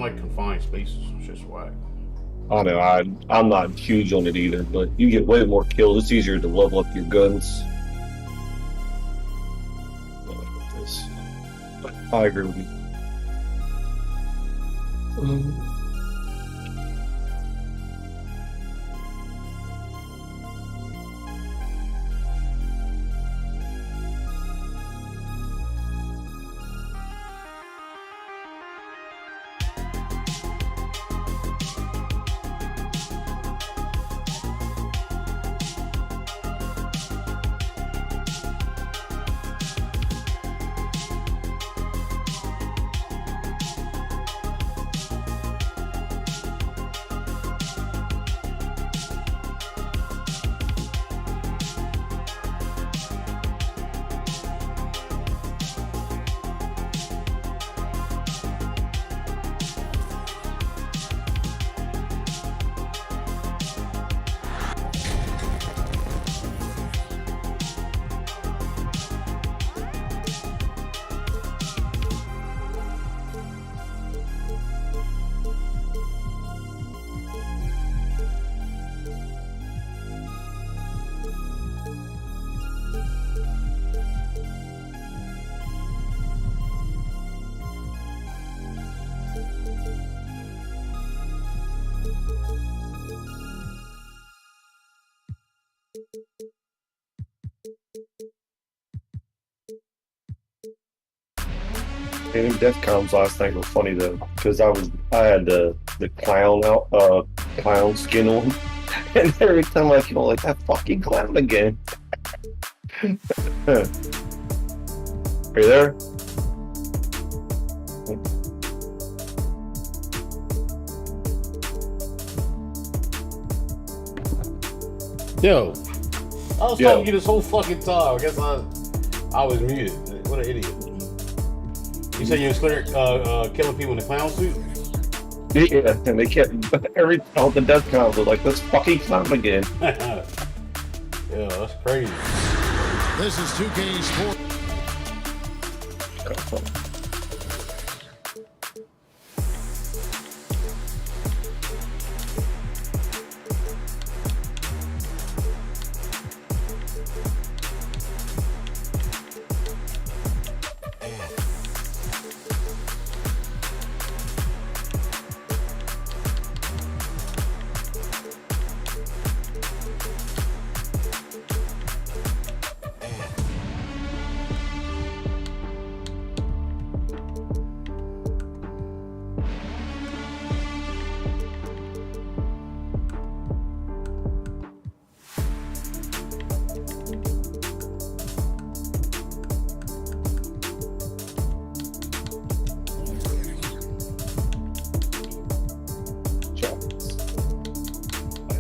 like confined spaces. It's just whack. I know, I'm not huge on it either, but you get way more kills. It's easier to level up your guns. I agree with you. And them death comms last night were funny though, because I had the clown skin on, and every time I kill like that fucking clown again. Are you there? Yo, I was talking to you this whole fucking time. I guess I was muted. What an idiot. You said you was killing people in the clown suit? Yeah, and they kept all the death comms were like, let's fucking clown again. Yeah, that's crazy. This is 2K Sports.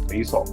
Face off.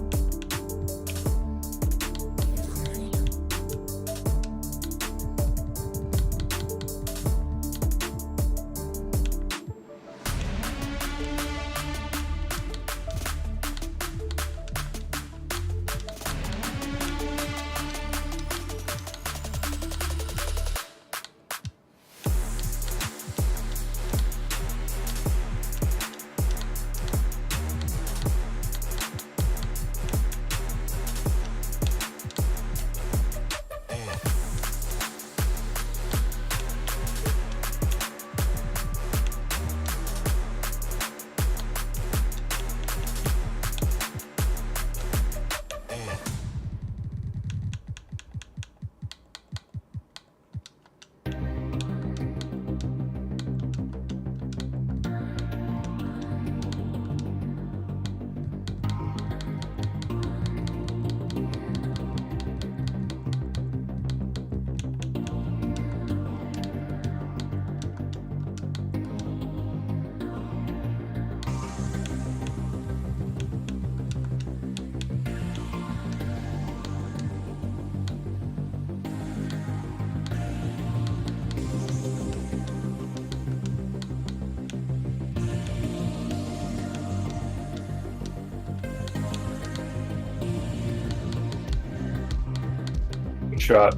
Shot.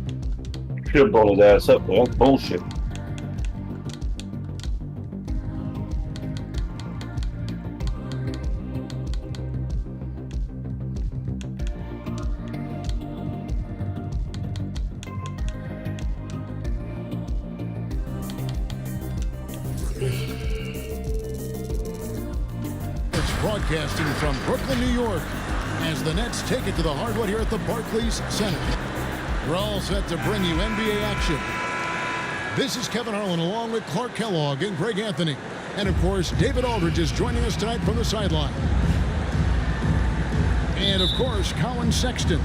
Should have blown his ass up, man. That's bullshit. broadcasting from Brooklyn, New York, as the Nets take it to the hardwood here at the Barclays Center. We're all set to bring you NBA action. This is Kevin Harlan along with Clark Kellogg and Greg Anthony. And, of course, David Aldridge is joining us tonight from the sideline. And, of course, Colin Sexton.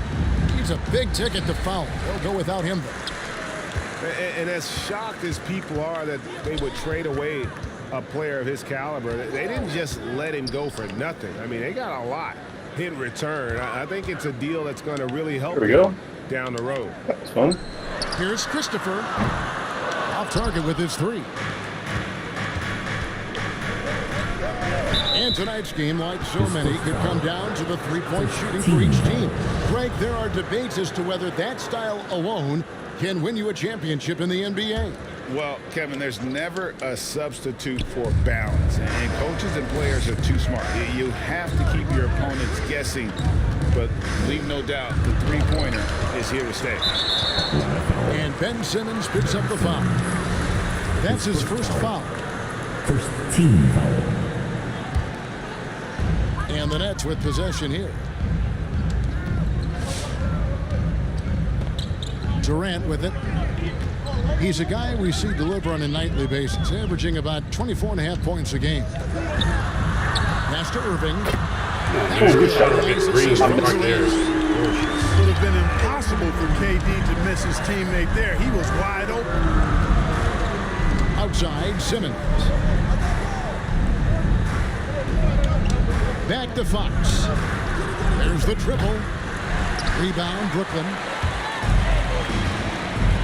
He's a big ticket to foul. They'll go without him, though. And as shocked as people are that they would trade away a player of his caliber, they didn't just let him go for nothing. I mean, they got a lot in return. I think it's a deal that's going to really help them down the road. That's fun. Here's Christopher. Off target with his three. And tonight's game, like so many, could come down to the three-point shooting for each team. Greg, there are debates as to whether that style alone can win you a championship in the NBA. Well, Kevin, there's never a substitute for balance, and coaches and players are too smart. You have to keep your opponents guessing, but leave no doubt the three-pointer is here to stay. And Ben Simmons picks up the foul. That's his first foul. First team foul. And the Nets with possession here. Durant with it. He's a guy we see deliver on a nightly basis, averaging about 24.5 points a game. Pass to Irving. Good shot. Right there. Would have been impossible for KD to miss his teammate there. He was wide open. Outside, Simmons. Back to Fox. There's the triple. Rebound, Brooklyn.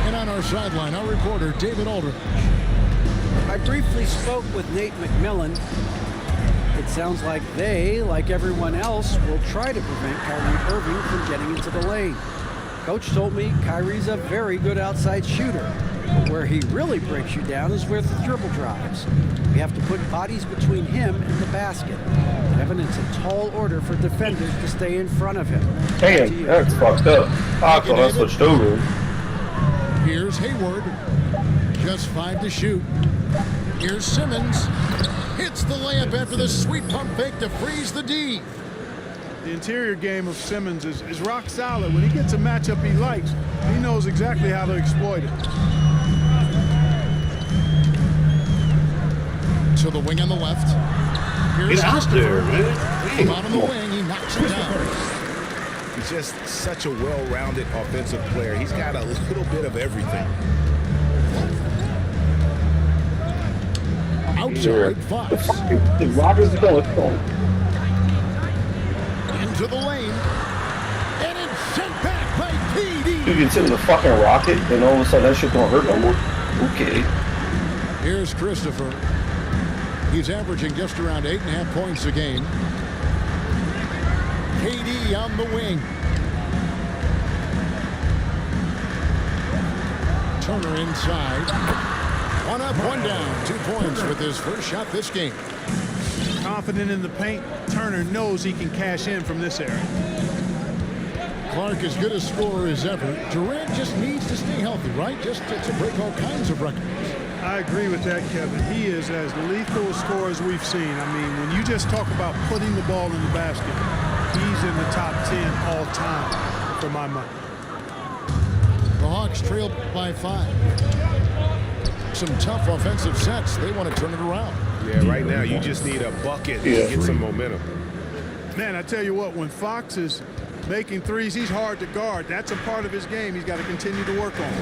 And on our sideline, our reporter, David Aldridge. I briefly spoke with Nate McMillan. It sounds like they, like everyone else, will try to prevent Kyrie Irving from getting into the lane. Coach told me Kyrie's a very good outside shooter. Where he really breaks you down is with dribble drives. We have to put bodies between him and the basket. Kevin, it's a tall order for defenders to stay in front of him. Damn, that's fucked up. I thought I switched over. Here's Hayward. Just 5 to shoot. Here's Simmons. Hits the layup after the sweet pump fake to freeze the D. The interior game of Simmons is rock solid. When he gets a matchup he likes, he knows exactly how to exploit it. To the wing on the left. Here's Get out there, man. From out on the wing, he knocks it down. He's just such a well-rounded offensive player. He's got a little bit of everything. Outside, Fox. The Rockets are going. Into the lane. And it's sent back by PD. You get in the fucking rocket, and all of a sudden that shit don't hurt no more. Okay. Here's Christopher. He's averaging just around 8.5 points a game. KD on the wing. Turner inside. One up, one down. 2 points with his first shot this game. Confident in the paint, Turner knows he can cash in from this area. Clark as good a scorer as ever. Durant just needs to stay healthy, right? Just to break all kinds of records. I agree with that, Kevin. He is as lethal a scorer as we've seen. I mean, when you just talk about putting the ball in the basket, he's in the top 10 all time for my money. The Hawks trailed by 5. Some tough offensive sets. They want to turn it around. Yeah, right now you just need a bucket to get some momentum. Man, I tell you what, when Fox is making threes, he's hard to guard. That's a part of his game he's got to continue to work on.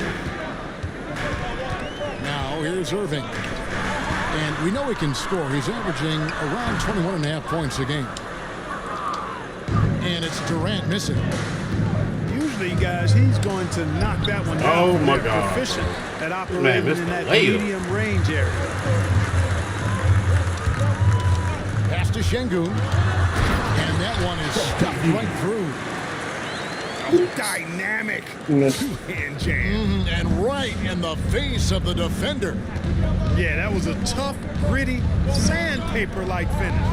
Now here's Irving. And we know he can score. He's averaging around 21.5 points a game. And it's Durant missing. Usually, guys, he's going to knock that one down. Oh, my God. Proficient at operating in that layup. medium range area. Pass to Şengün. And that one is stuffed right through. Dynamic two-hand jam. And right in the face of the defender. Yeah, that was a tough, gritty, sandpaper-like finish.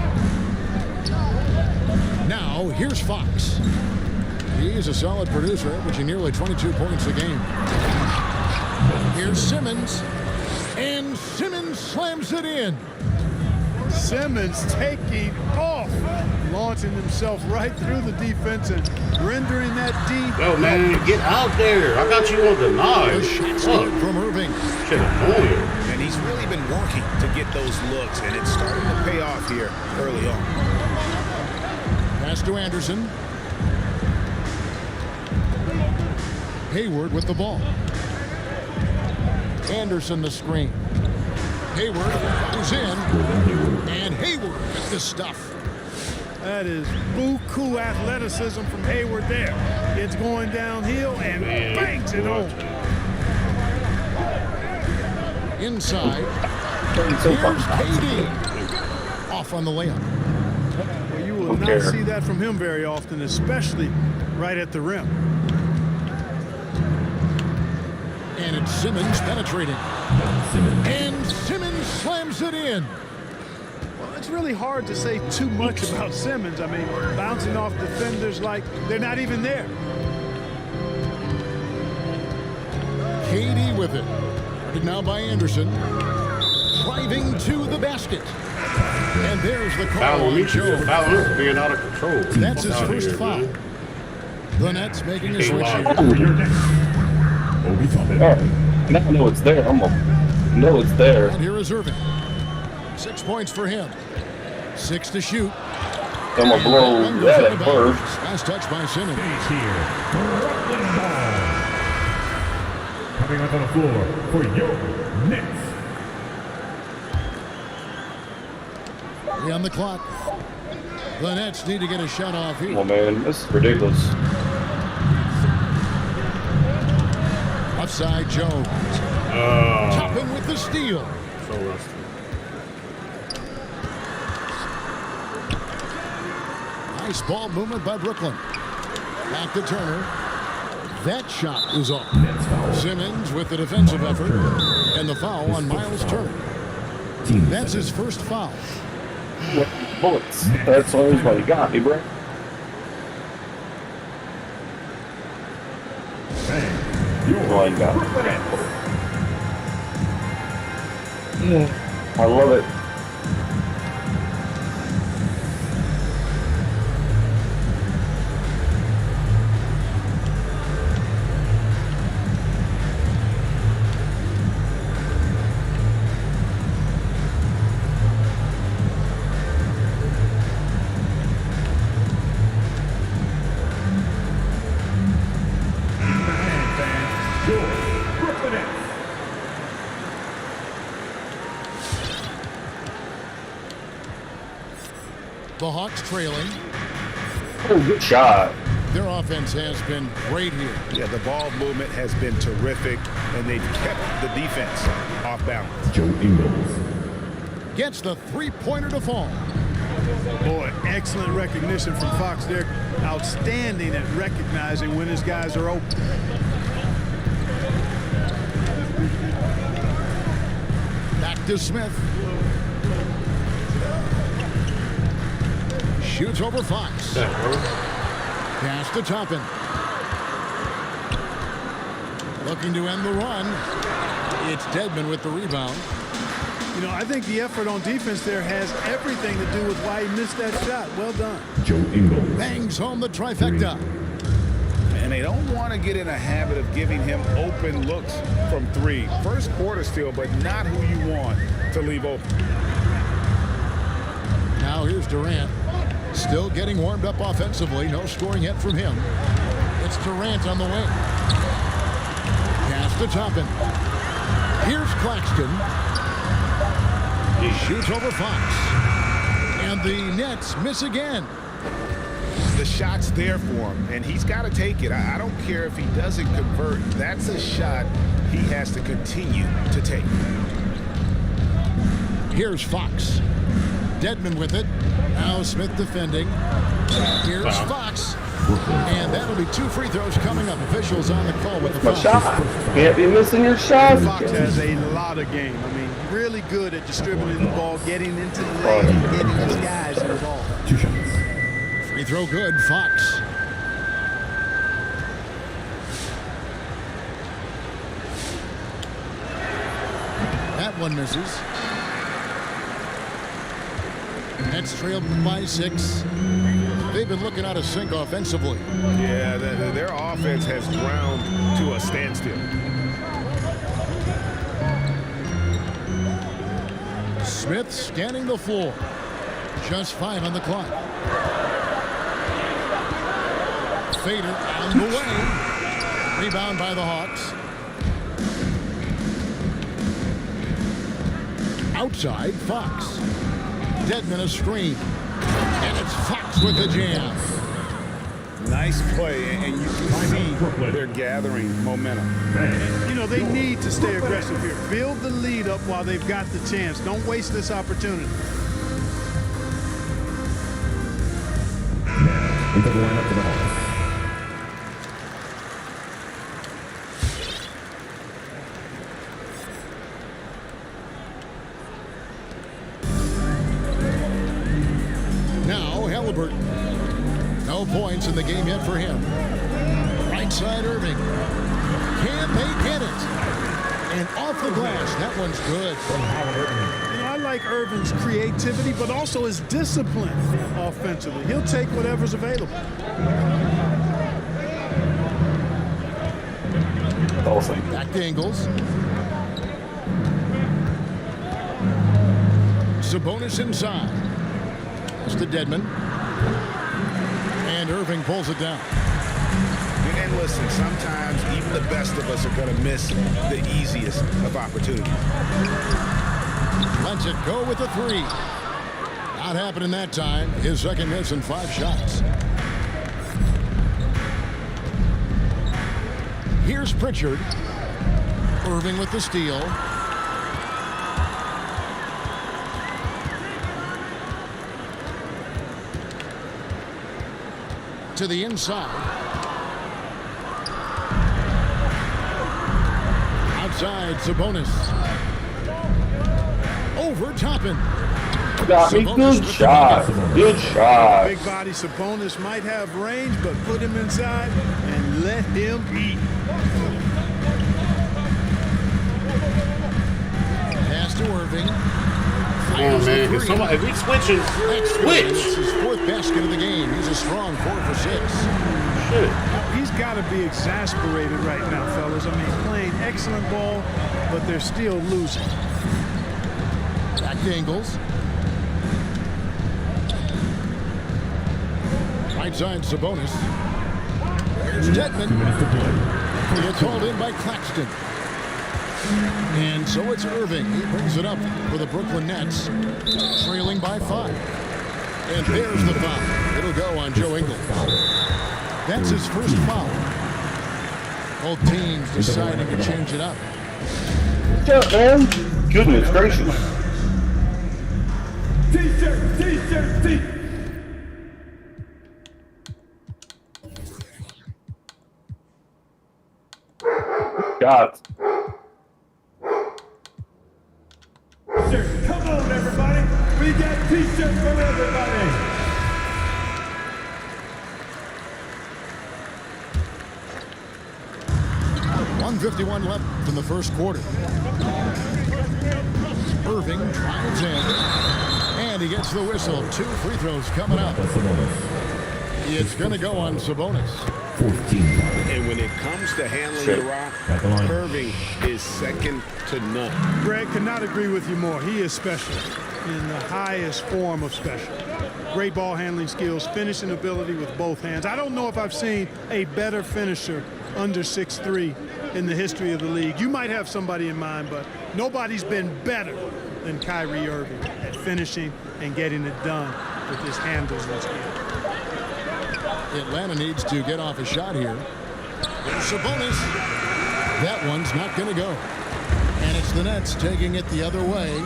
Now, here's Fox. He is a solid producer, averaging nearly 22 points a game. Here's Simmons. And Simmons slams it in. Simmons taking off, launching himself right through the defense and rendering that D. Yo, man, get out there. I got you on the The nine. shot steal from Irving. Shit annoying. And he's really been working to get those looks, and it's starting to pay off here early on. Pass to Anderson. Hayward with the ball. Anderson the screen. Hayward is in. And Hayward with the stuff. That is buku athleticism from Hayward there. It's going downhill and banks it home. Inside. Here's KD. Off on the layup. Well, you will not see that from him very often, especially right at the rim. And it's Simmons penetrating. And Simmons slams it in. Well, it's really hard to say too much about Simmons. I mean, bouncing off defenders like they're not even there. KD with it. Guarded now by Anderson. Driving to the basket. And there's the call. Foul on me, Joe. foul on us being out of control. That's his Fuck first outta foul. here, man. The Nets making a Hey, switch wow. here. All right. Now I know it's there. I'm gonna know it's there. And here is Irving. 6 points for him. 6 to shoot. I'm gonna blow that at first. Last touch by Simmons. Coming up on the floor for your Nets. 3 on the clock. The Nets need to get a shot off here. Oh man, this is ridiculous. Offside Jones. Toppin with the steal. So rusty. Nice ball movement by Brooklyn. Back to Turner. That shot is off. Simmons with the defensive effort. And the foul on Miles Turner. That's his first foul. Bullets. That's always what you got, me, bro. Oh, you got I love it. The Hawks trailing. Oh, good shot. Their offense has been great here. Yeah, the ball movement has been terrific, and they've kept the defense off balance. Joe Ingles. Gets the three-pointer to fall. Boy, excellent recognition from Fox there. Outstanding at recognizing when his guys are open. Back to Smith. Shoots over Fox. Pass to Toppin. Looking to end the run. It's Dedmon with the rebound. You know, I think the effort on defense there has everything to do with why he missed that shot. Well done. Joe Ingles. Bangs home the trifecta. And they don't want to get in a habit of giving him open looks from three. First quarter still, but not who you want to leave open. Now here's Durant. Still getting warmed up offensively. No scoring yet from him. It's Durant on the wing. Pass to Toppin. Here's Claxton. He shoots over Fox. And the Nets miss again. The shot's there for him, and he's got to take it. I don't care if he doesn't convert. That's a shot he has to continue to take. Here's Fox. Dedmon with it. Now Smith defending. Here's Fox. And that'll be 2 free throws coming up. Officials on the call with the My foul. shot. Can't be missing your shot. Fox has a lot of game. I mean, really good at distributing the ball, getting into the lane, and getting his guys involved. 2 shots. Free throw good, Fox. That one misses. Nets trailed by 6. They've been looking out of sync offensively. Yeah, their offense has ground to a standstill. Smith scanning the floor. Just 5 on the clock. Fader on the way. Rebound by the Hawks. Outside, Fox. Deadman a screen. And it's Fox with the jam. Nice play, and you can see they're gathering momentum. You know, they need to stay aggressive here. Build the lead up while they've got the chance. Don't waste this opportunity. Into the lineup for the Hawks. No points in the game yet for him. Right side Irving. Can they get it? And off the glass. That one's good. You know, I like Irving's creativity, but also his discipline offensively. He'll take whatever's available. Back to Ingles. Sabonis inside. That's to Deadman. And Irving pulls it down. And listen, sometimes even the best of us are going to miss the easiest of opportunities. Lets it go with a 3. Not happening that time. His second miss in 5 shots. Here's Pritchard. Irving with the steal. To the inside. Outside, Sabonis. Over Toppin. Got me. Good shot. Good shot. Big body Sabonis might have range, but put him inside and let him eat. Pass to Irving. Oh, man. If we switching, switch. It's his 4th basket of the game. He's a strong 4 for 6. Shit. He's got to be exasperated right now, fellas. I mean, playing excellent ball, but they're still losing. Back to Ingles. Right side, Sabonis. There's Deadman. He gets hauled in by Claxton. And so it's Irving. He brings it up for the Brooklyn Nets, trailing by 5. And there's the foul. It'll go on Joe Ingles. That's his first foul. Both teams deciding to change it up. Yeah, man. Goodness gracious. T-shirt. God. Come on, everybody. We got T-shirts from everybody. .151 left in the first quarter. Irving drives in. And he gets the whistle. 2 free throws coming up. It's going to go on Sabonis. 14. And when it comes to handling the rock, Irving is second to none. Greg, could not agree with you more. He is special in the highest form of special. Great ball handling skills, finishing ability with both hands. I don't know if I've seen a better finisher under 6'3" in the history of the league. You might have somebody in mind, but nobody's been better than Kyrie Irving at finishing and getting it done with his handles and skills. Atlanta needs to get off a shot here. There's Sabonis. That one's not going to go. And it's the Nets taking it the other way.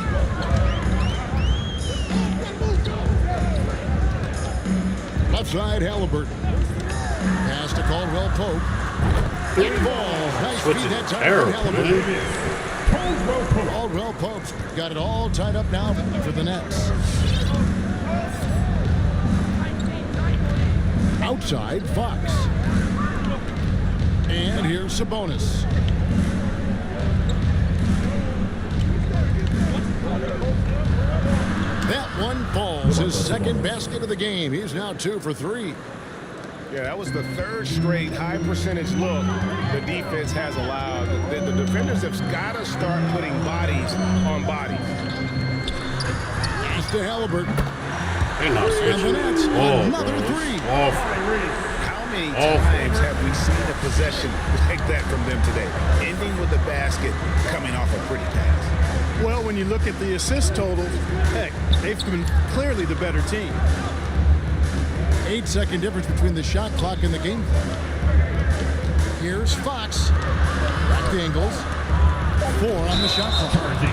Left side, Halliburton. Pass to Caldwell Pope. Big ball. Nice feed that time for Halliburton. Caldwell Pope's got it all tied up now for the Nets. Outside, Fox. And here's Sabonis. That one falls. His second basket of the game. He's now 2 for 3. Yeah, that was the third straight high percentage look the defense has allowed. The defenders have got to start putting bodies on bodies. Pass to Halliburton. They're not switching. And the Nets, another bro. 3. How many times have we seen a possession like that from them today? Ending with a basket, coming off a pretty pass. Well, when you look at the assist totals, heck, they've been clearly the better team. 8-second difference between the shot clock and the game clock. Here's Fox. Rectangles. 4 on the shot clock.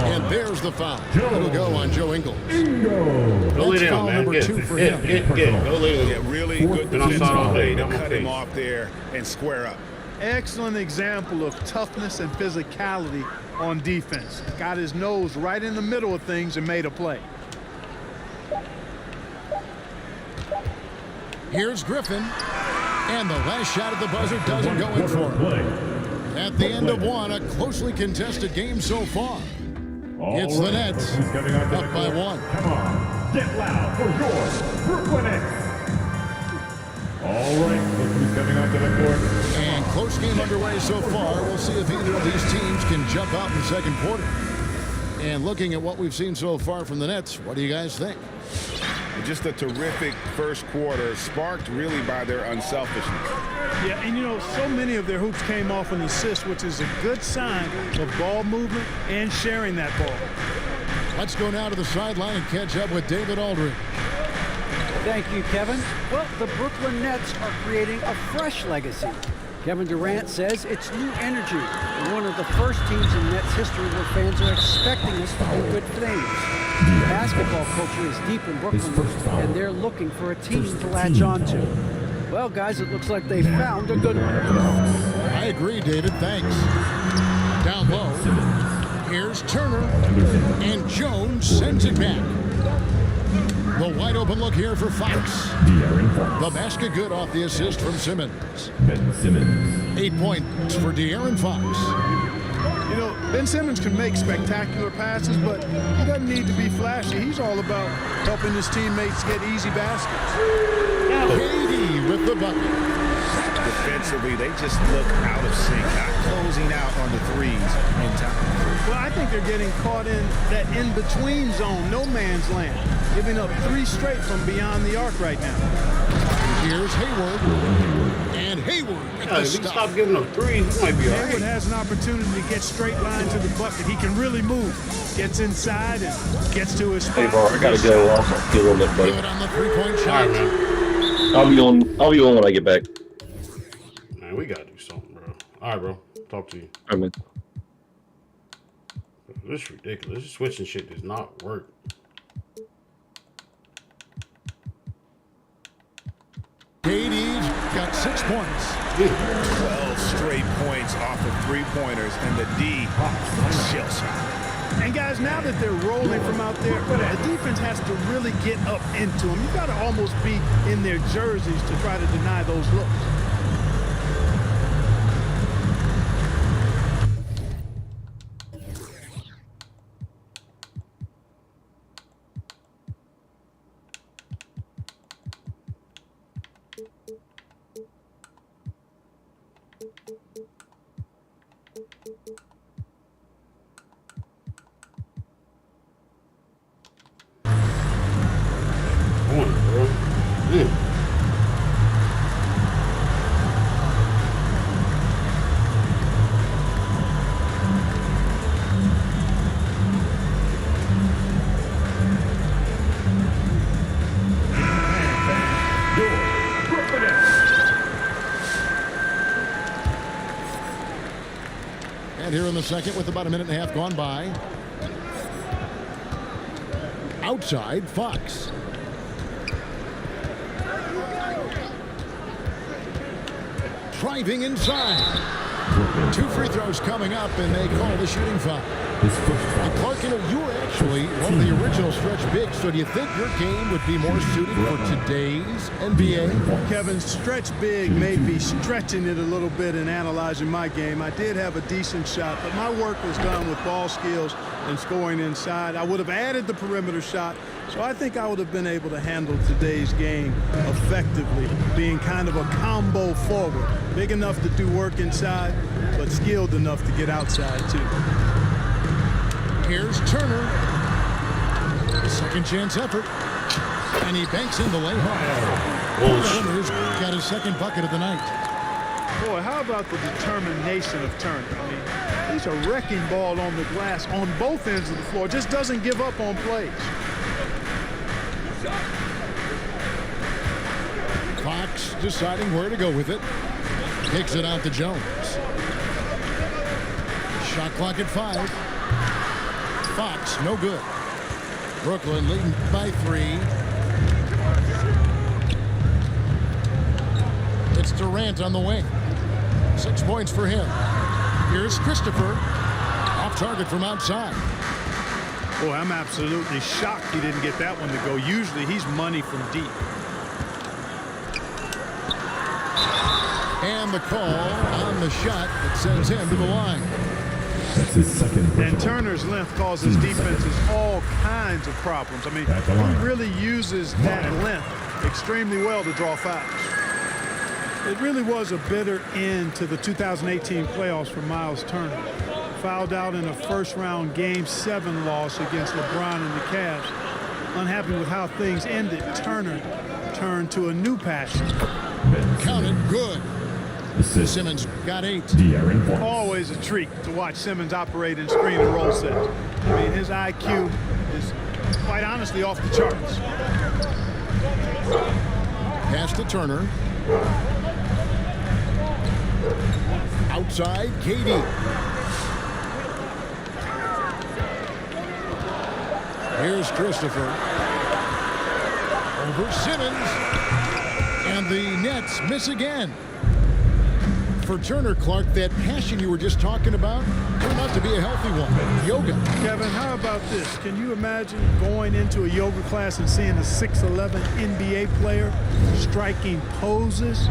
And there's the foul. It'll go on Joe Ingles. Go lay That's down, foul man. number Get, 2 for get, him. Go lay down. Yeah, really good Been outside all day. defensive play to Down my cut him face. off there and square up. Excellent example of toughness and physicality on defense. Got his nose right in the middle of things and made a play. Here's Griffin. And the last shot at the buzzer doesn't go in for him. At the end of one, a closely contested game so far. It's the Nets up by 1. Come on, get loud for your Brooklyn Nets. All right, look who's coming onto the court. And close game underway so far. We'll see if either of these teams can jump out in the second quarter. And looking at what we've seen so far from the Nets, what do you guys think? Just a terrific first quarter, sparked really by their unselfishness. Yeah, and you know, so many of their hoops came off an assist, which is a good sign of ball movement and sharing that ball. Let's go now to the sideline and catch up with David Aldridge. Thank you, Kevin. Well, the Brooklyn Nets are creating a fresh legacy. Kevin Durant says it's new energy. We're one of the first teams in Nets history where fans are expecting us to do good things. The basketball culture is deep in Brooklyn, and they're looking for a team to latch on to. Well, guys, it looks like they found a good one. I agree, David. Thanks. Down low. Here's Turner. And Jones sends it back. The wide open look here for Fox. The basket good off the assist from Simmons. 8 points for De'Aaron Fox. You know, Ben Simmons can make spectacular passes, but he doesn't need to be flashy. He's all about helping his teammates get easy baskets. KD with the bucket. Defensively, they just look out of sync, not closing out on the threes in time. Well, I think they're getting caught in that in-between zone, no man's land, giving up 3 straight from beyond the arc right now. Here's Hayward. And Hayward with the If he stop. stop giving up threes, he might be all Hayward right. has an opportunity to get straight line to the bucket. He can really move. Gets inside and gets to his spot. Hey, Bar, I gotta go. I'll see you a little bit, buddy. Good on the three-point All shot. right, man. I'll be on when I get back. Man, we gotta do something, bro. All right, bro. Talk to you. I mean, This is ridiculous. This switching shit does not work. KD's got 6 points. 12 straight points off of three-pointers, and the D shell shot. And guys, now that they're rolling from out there, the defense has to really get up into them. You got to almost be in their jerseys to try to deny those looks. Come on, bro. Mm. And here in the second with about a minute and a half gone by. Outside, Fox. Driving inside. 2 free throws coming up, and they call the shooting foul. And Clark, you know, you were actually one of the original stretch bigs, so do you think your game would be more suited for today's NBA? Kevin, stretch big may be stretching it a little bit in analyzing my game. I did have a decent shot, but my work was done with ball skills and scoring inside. I would have added the perimeter shot, So I think I would have been able to handle today's game effectively, being kind of a combo forward. Big enough to do work inside, but skilled enough to get outside, too. Here's Turner. Second chance effort. And he banks in the layup. Turner's got his second bucket of the night. Boy, how about the determination of Turner? I mean, he's a wrecking ball on the glass on both ends of the floor. Just doesn't give up on plays. Fox deciding where to go with it. Kicks it out to Jones. Shot clock at 5. Fox, no good. Brooklyn leading by 3. It's Durant on the wing. 6 points for him. Here's Christopher. Off target from outside. Boy, I'm absolutely shocked he didn't get that one to go. Usually he's money from deep. And the call on the shot that sends him to the line. That's his second. And Turner's length causes defenses all kinds of problems. I mean, he really uses that length extremely well to draw fouls. It really was a bitter end to the 2018 playoffs for Miles Turner. Fouled out in a first-round Game 7 loss against LeBron and the Cavs. Unhappy with how things ended, Turner turned to a new passion. Counted good. Simmons got 8. Always a treat to watch Simmons operate in screen and roll sets. I mean, his IQ is quite honestly off the charts. Pass to Turner. Outside, KD. Here's Christopher. Over Simmons. And the Nets miss again. For Turner, Clark, that passion you were just talking about turned out to be a healthy one. Yoga. Kevin, how about this? Can you imagine going into a yoga class and seeing a 6'11" NBA player striking poses?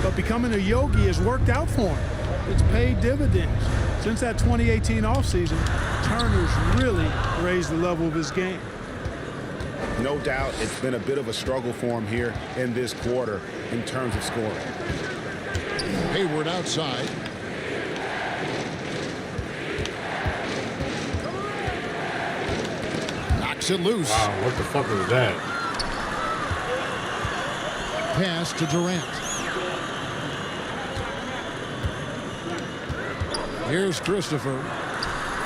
But becoming a yogi has worked out for him. It's paid dividends. Since that 2018 offseason, Turner's really raised the level of his game. No doubt it's been a bit of a struggle for him here in this quarter in terms of scoring. Hayward outside. Knocks it loose. Wow, what the fuck was that? Pass to Durant. Here's Christopher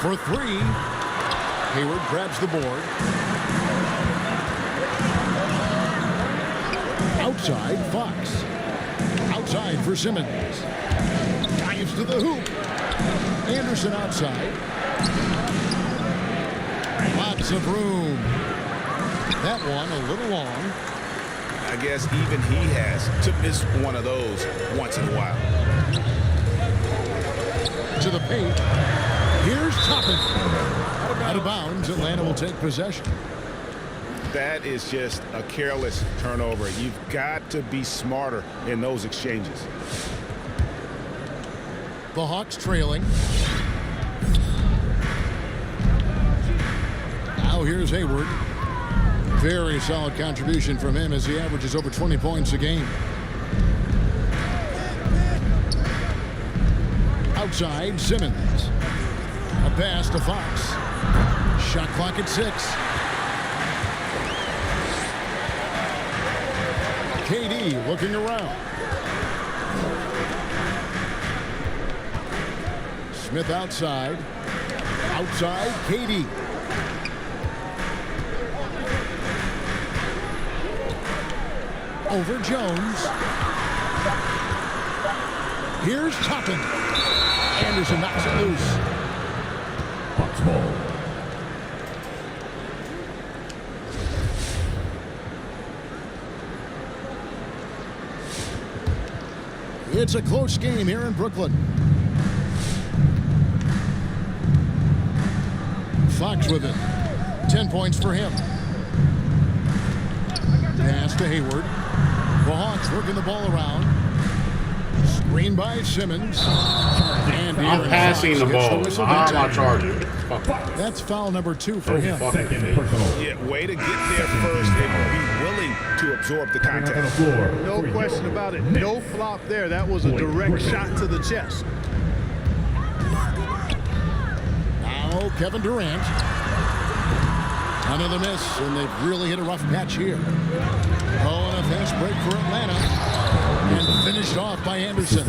for 3. Hayward grabs the board. Outside, Fox. Outside for Simmons. Dives to the hoop. Anderson outside. Lots of room. That one a little long. I guess even he has to miss one of those once in a while. To the paint. Here's Toppin. Out of bounds. Atlanta will take possession. That is just a careless turnover. You've got to be smarter in those exchanges. The Hawks trailing. Now here's Hayward. Very solid contribution from him as he averages over 20 points a game. Outside, Simmons. A pass to Fox. Shot clock at 6. KD looking around. Smith outside. Outside, KD. Over Jones. Here's Toppin. Anderson knocks it loose. Hawks ball. It's a close game here in Brooklyn. Fox with it. 10 points for him. Pass to Hayward. The Hawks working the ball around. Screen by Simmons. And I'm passing the ball. How am I charging? That's foul number 2 for him. Second personal. Yeah, way to get there first and be willing to absorb the contact. No question about it. No flop there. That was a direct shot to the chest. Now Kevin Durant. Another miss, and they've really hit a rough patch here. Oh, and a fast break for Atlanta. And finished off by Anderson.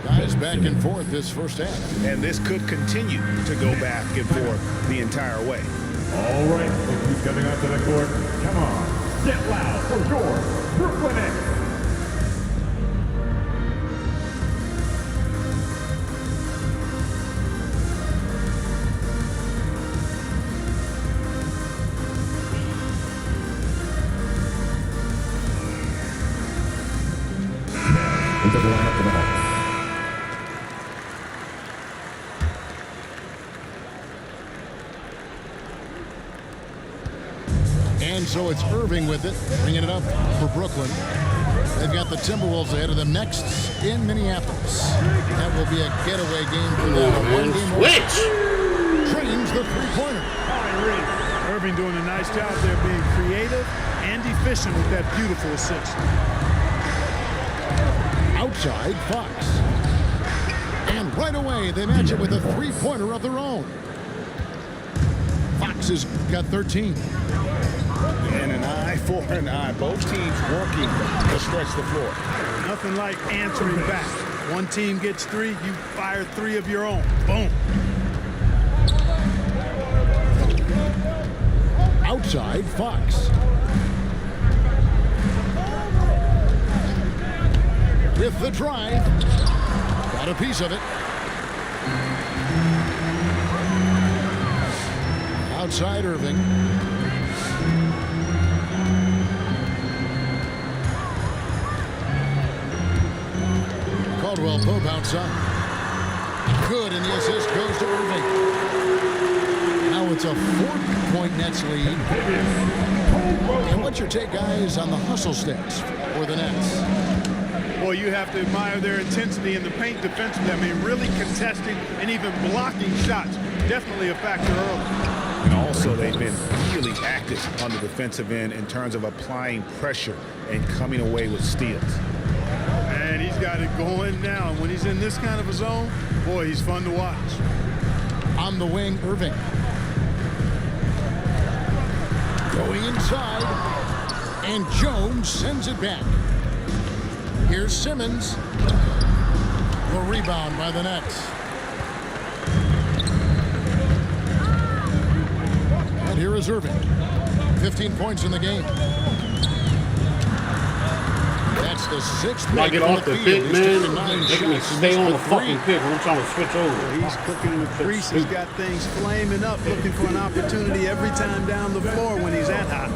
Guys back and forth this first half. And this could continue to go back and forth the entire way. All right, look who's coming onto the court. Come on, get loud for your Brooklyn Nets. Into the lineup for the Hawks. And so it's Irving with it, bringing it up for Brooklyn. They've got the Timberwolves ahead of them next in Minneapolis. That will be a getaway game for them. Switch! Trains the three-pointer. Irving doing a nice job there being creative and efficient with that beautiful assist. Outside, Fox. And right away, they match it with a three-pointer of their own. Fox has got 13. And an eye for an eye. Both teams working to stretch the floor. Nothing like answering back. One team gets 3, you fire 3 of your own. Boom. Outside, Fox. With the drive. Got a piece of it. Outside, Irving. Caldwell Pope outside. Good, and the assist goes to Irving. Now it's a 4-point Nets lead. And what's your take, guys, on the hustle stats for the Nets? Well, you have to admire their intensity in the paint defensively. I mean, really contesting and even blocking shots. Definitely a factor early. And also, they've been really active on the defensive end in terms of applying pressure and coming away with steals. And he's got it going now. And when he's in this kind of a zone, boy, he's fun to watch. On the wing, Irving. Going inside. And Jones sends it back. Here's Simmons. The rebound by the Nets. And here is Irving. 15 points in the game. That's the 6th. I get off the pick, man. Making me stay on the fucking pick when I'm trying to switch over. He's cooking the crease. He's got things flaming up, looking for an opportunity every time down the floor when he's that hot.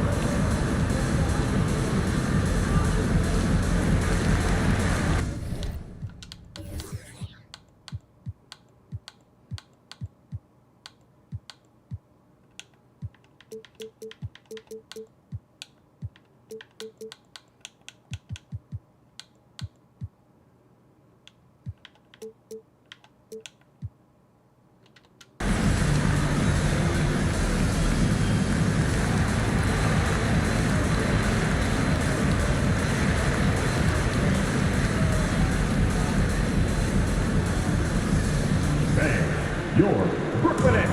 Your Brooklyn Nets.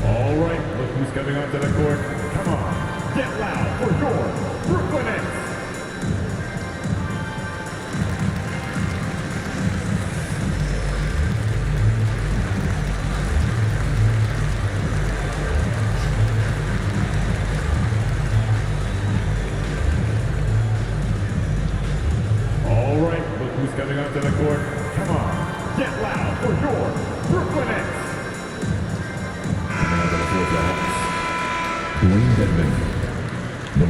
All right, look who's coming onto the court. Come on, get loud for your Brooklyn Nets. Who's coming onto the court? Come on, get loud for your Brooklyn Nets. Coming onto the court, the Hawks. Dwayne Dedman. The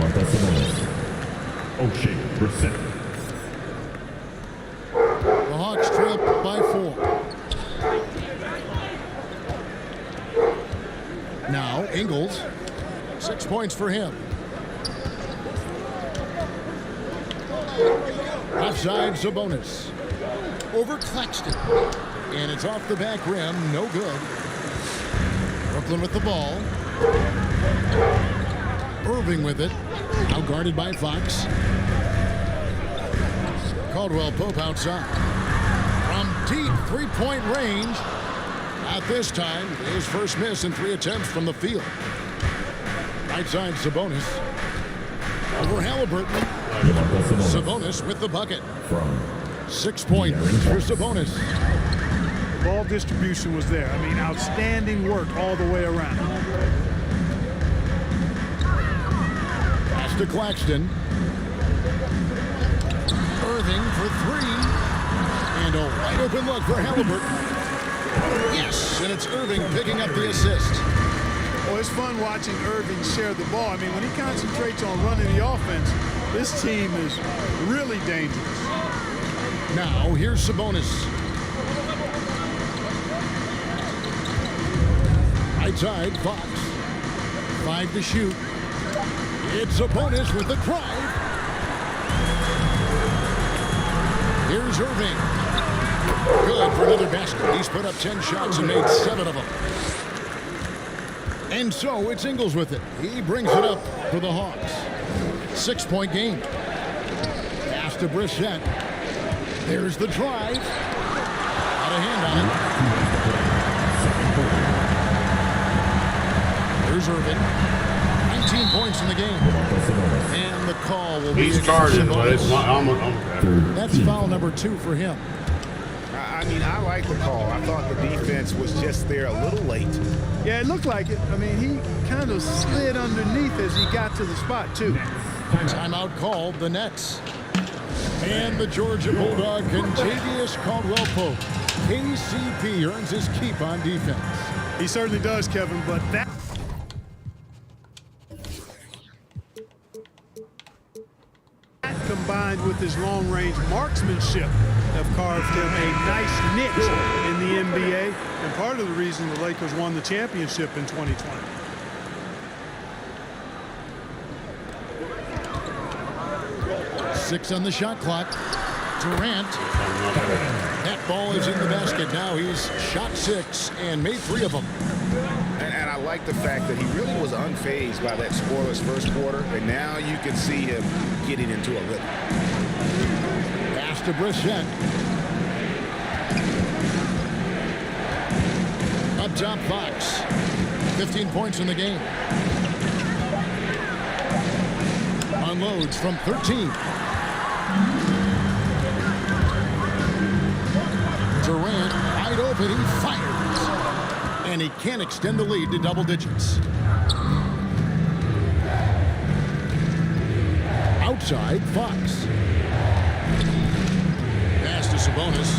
Hawks trail by 4. Now, Ingles. 6 points for him. Offside, Sabonis. Over Claxton. And it's off the back rim. No good. Brooklyn with the ball. Irving with it. Now guarded by Fox. Caldwell Pope outside. From deep three-point range. At this time, his first miss in 3 attempts from the field. Right side, Sabonis. Over Halliburton. Sabonis with the bucket. 6 points for Sabonis. The ball distribution was there. I mean, outstanding work all the way around. Pass to Claxton. Irving for 3. And a wide open look for Halliburton. Yes, and it's Irving picking up the assist. Well, it's fun watching Irving share the ball. I mean, when he concentrates on running the offense, this team is really dangerous. Now, here's Sabonis. Right side, Fox. 5 to shoot. It's Sabonis with the drive. Here's Irving. Good for another basket. He's put up 10 shots and made 7 of them. And so it's Ingles with it. He brings it up for the Hawks. 6-point game. Pass to Brissett. There's the drive. Out of hand on it. There's Irving. 19 points in the game. And the call will be... He's charging, but it's not... That's foul number 2 for him. I mean, I like the call. I thought the defense was just there a little late. Yeah, it looked like it. I mean, he kind of slid underneath as he got to the spot, too. Timeout called, the Nets. And the Georgia Bulldog, Contavious Caldwell-Pope. KCP earns his keep on defense. He certainly does, Kevin, but that... combined with his long-range marksmanship have carved him a nice niche in the NBA, and part of the reason the Lakers won the championship in 2020. Six on the shot clock. Durant. That ball is in the basket now. He's shot 6 and made 3 of them. And I like the fact that he really was unfazed by that scoreless first quarter, and now you can see him getting into a rhythm. Pass to Brissett. Up top, Fox. 15 points in the game. Unloads from 13. Durant wide open. He fires. And he can't extend the lead to double digits. Outside, Fox. Pass to Sabonis.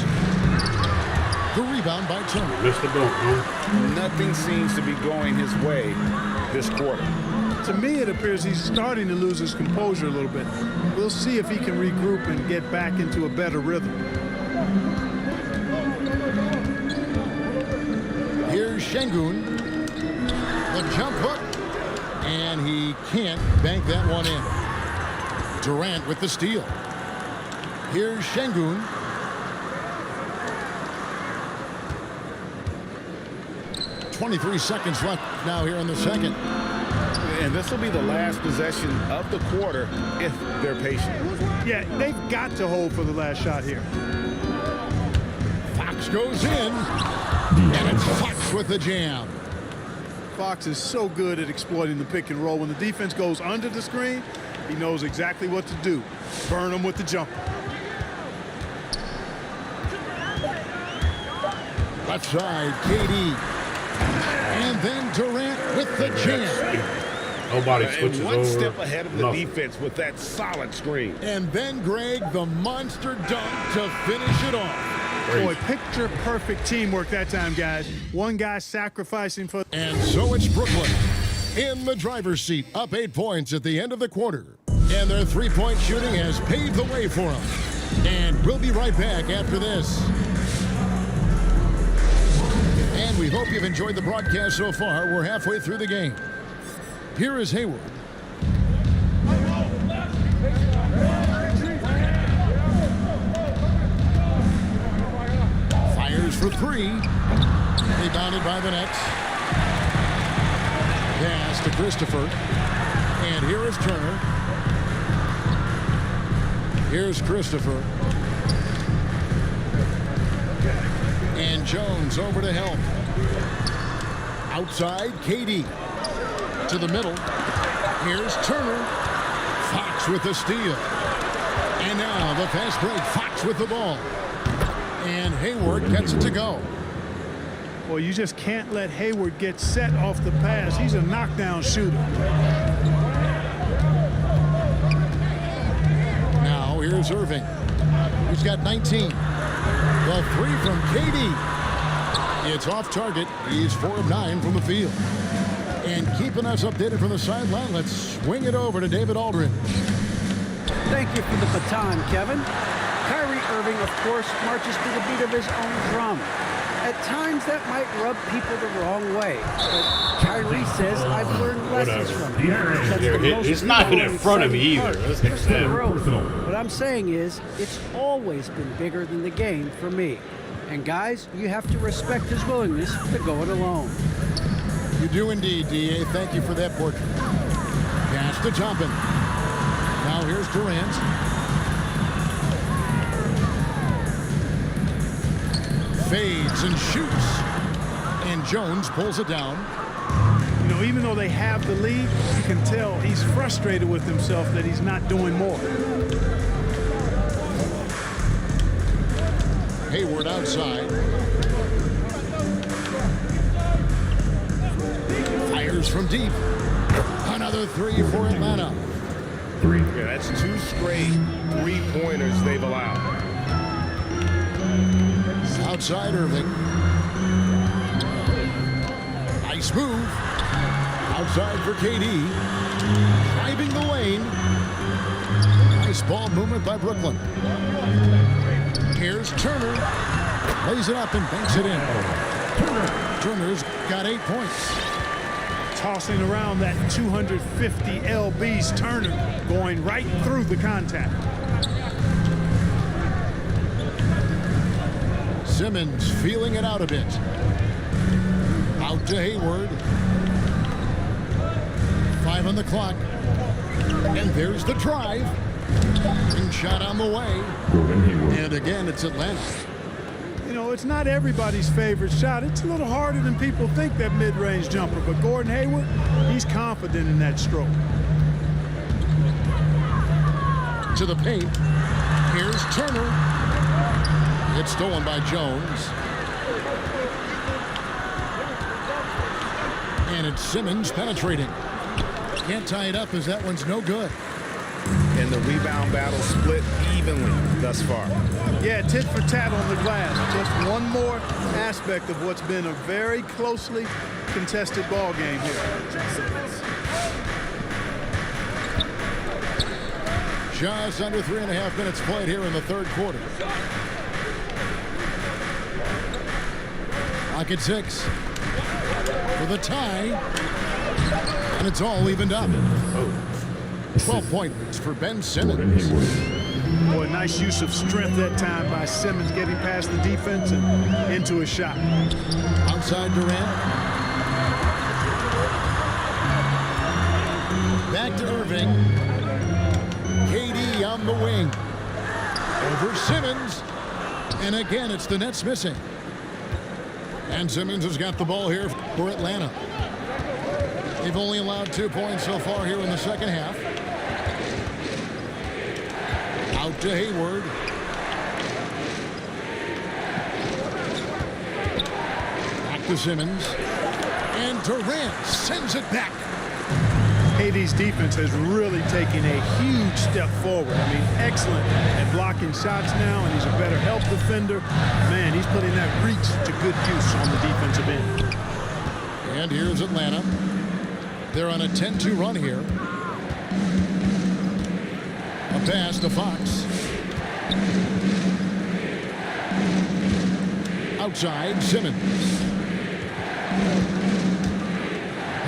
The rebound by Turner. Missed the boat, huh? Nothing seems to be going his way this quarter. To me, it appears he's starting to lose his composure a little bit. We'll see if he can regroup and get back into a better rhythm. Here's Şengün. The jump hook. And he can't bank that one in. Durant with the steal. Here's Şengün. .23 seconds left now here in the second. And this will be the last possession of the quarter if they're patient. Yeah, they've got to hold for the last shot here. Fox goes in. And it's Fox with the jam. Fox is so good at exploiting the pick and roll. When the defense goes under the screen, he knows exactly what to do. Burn them with the jumper. Left side, KD. And then Durant with the jam. Nobody switches and one over. step ahead of the defense with that solid screen. And then Greg, the monster dunk to finish it off. Boy, picture-perfect teamwork that time, guys. One guy sacrificing for... And so it's Brooklyn. in the driver's seat, up 8 points at the end of the quarter. And their three-point shooting has paved the way for them. And we'll be right back after this. And we hope you've enjoyed the broadcast so far. We're halfway through the game. Here is Hayward. Fires for three. Rebounded by the Nets. Pass to Christopher. And here is Turner. Here's Christopher. And Jones over to help. Outside, KD. To the middle. Here's Turner. Fox with the steal. And now the fast break. Fox with the ball. And Hayward gets it to go. Well, you just can't let Hayward get set off the pass. He's a knockdown shooter. Now here's Irving. He's got 19. The three from KD. It's off target. He's 4 of 9 from the field. And keeping us updated from the sideline, let's swing it over to David Aldridge. Thank you for the baton, Kevin. Kyrie Irving, of course, marches to the beat of his own drum. At times, that might rub people the wrong way. But Kyrie says, I've learned lessons from it. It's not been in front of me either. It's the growth. What I'm saying is, it's always been bigger than the game for me. And guys, you have to respect his willingness to go it alone. You do indeed, D.A. Thank you for that portrait. Pass to Toppin. Now here's Durant. Fades and shoots. And Jones pulls it down. You know, even though they have the lead, you can tell he's frustrated with himself that he's not doing more. Hayward outside. Fires from deep. Another three for Atlanta. Yeah, that's 2 straight three-pointers they've allowed. Outside Irving. Nice move. Outside for KD. Driving the lane. Nice ball movement by Brooklyn. Here's Turner. Lays it up and banks it in. Turner's got 8 points. Tossing around that 250 lbs, Turner going right through the contact. Simmons feeling it out a bit. Out to Hayward. 5 on the clock. And there's the drive. And shot on the way. And again, it's Atlanta. You know, it's not everybody's favorite shot. It's a little harder than people think, that mid-range jumper. But Gordon Hayward, he's confident in that stroke. To the paint. Here's Turner. It's stolen by Jones. And it's Simmons penetrating. Can't tie it up as that one's no good. And the rebound battle split evenly thus far. Yeah, tit for tat on the glass. Just one more aspect of what's been a very closely contested ball game here. Just under 3.5 minutes played here in the third quarter. Clock at 6. For the tie. And it's all evened up. 12 points for Ben Simmons. Boy, nice use of strength that time by Simmons, getting past the defense and into a shot. Outside Durant. Back to Irving. KD on the wing. Over Simmons. And again, it's the Nets missing. And Simmons has got the ball here for Atlanta. They've only allowed 2 points so far here in the second half. Out to Hayward. Back to Simmons. And Durant sends it back. KD's defense has really taken a huge step forward. I mean, excellent at blocking shots now, and he's a better help defender. Man, he's putting that reach to good use on the defensive end. And here's Atlanta. They're on a 10-2 run here. A pass to Fox. Outside, Simmons.